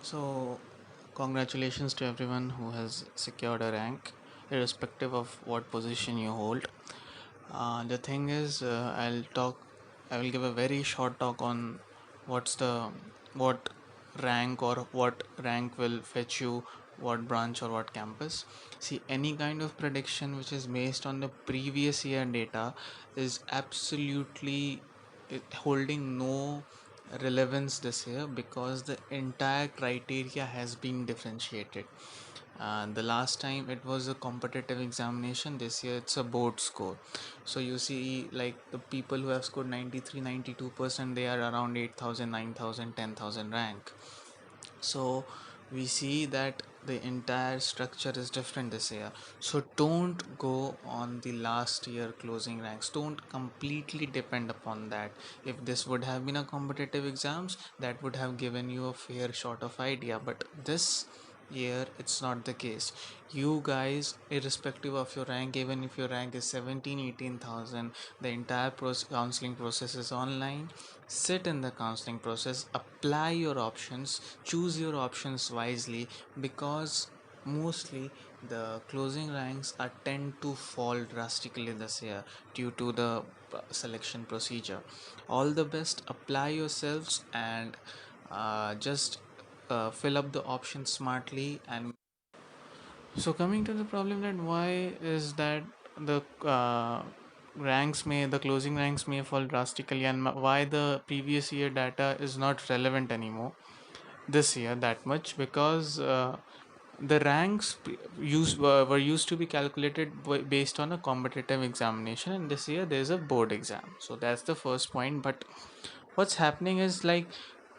So, congratulations to everyone who has secured a rank, irrespective of what position you hold. The thing is, I will give a very short talk on what rank or what rank will fetch you, what branch or what campus. See, any kind of prediction which is based on the previous year data is absolutely holding no relevance this year because the entire criteria has been differentiated. The last time it was a competitive examination, this year it's a board score. So you see, like the people who have scored 93, 92%, they are around 8,000, 9,000, 10,000 rank. So we see that the entire structure is different this year. So don't go on the last year closing ranks, don't completely depend upon that. If this would have been a competitive exams, that would have given you a fair sort of idea, but this year it's not the case. You guys, irrespective of your rank, even if your rank is 17, 18,000, the entire counseling process is online. Sit in the counseling process, apply your options, choose your options wisely, because mostly the closing ranks are tend to fall drastically this year due to the selection procedure. All the best, apply yourselves, and just fill up the options smartly. And so coming to the problem, that why is that the the closing ranks may fall drastically, and why the previous year data is not relevant anymore this year that much, because the ranks were used to be calculated based on a competitive examination, and this year there's a board exam. So that's the first point. But what's happening is, like,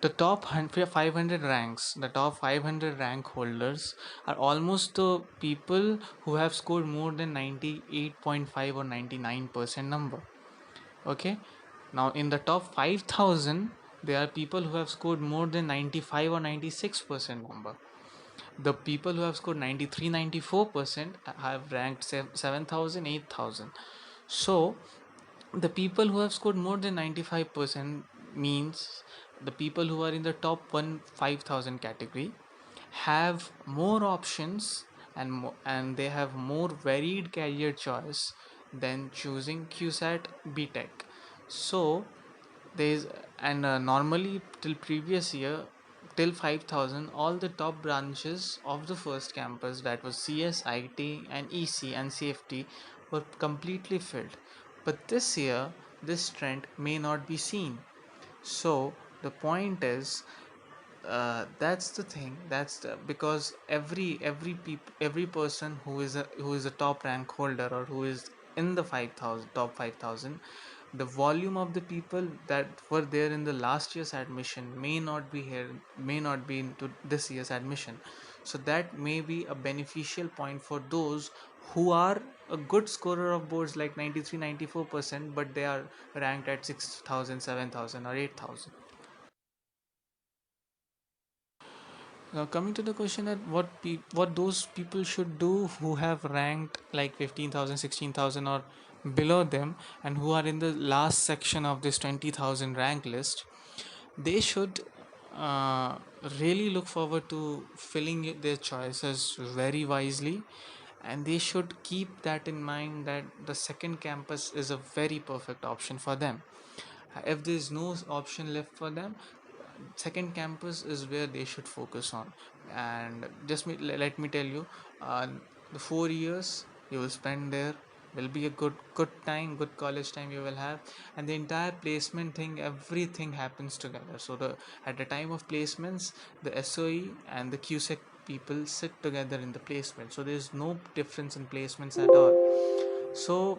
the top 500 ranks, the top 500 rank holders are almost the people who have scored more than 98.5 or 99% number. Okay, now in the top 5,000 there are people who have scored more than 95 or 96% number. The people who have scored 93, 94% have ranked 7,000, 8,000. So the people who have scored more than 95% means the people who are in the top 1 5,000 category have more options, and they have more varied career choice than choosing QSAT BTech. So there's and normally till previous year, till 5,000, all the top branches of the first campus, that was CS, IT, and EC and CFT, were completely filled. But this year this trend may not be seen. So the point is, that's the thing, because every person who is a top rank holder, or who is in the 5,000 top 5,000, the volume of the people that were there in the last year's admission may not be here, may not be into this year's admission. So that may be a beneficial point for those who are a good scorer of boards like 93, 94%, but they are ranked at 6,000, 7,000, or 8,000. Now, coming to the question that what those people should do who have ranked like 15,000, 16,000, or below them, and who are in the last section of this 20,000 rank list, they should uh, really look forward to filling their choices very wisely, and they should keep that in mind, that the second campus is a very perfect option for them. If there is no option left for them, second campus is where they should focus on. And let me tell you, uh, the 4 years you will spend there will be a good time, good college time you will have. And the entire placement thing, everything happens together. So the at the time of placements, the SOE and the QSEC people sit together in the placement, so there's no difference in placements at all. So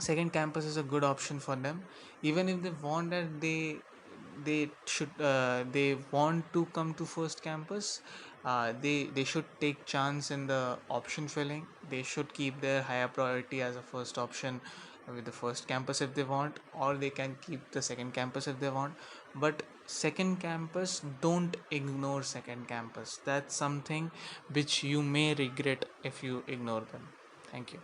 second campus is a good option for them. Even if they want that, they want to come to first campus, they should take chance in the option filling. They should keep their higher priority as a first option with the first campus if they want, or they can keep the second campus if they want. But second campus, don't ignore second campus. That's something which you may regret if you ignore them. Thank you.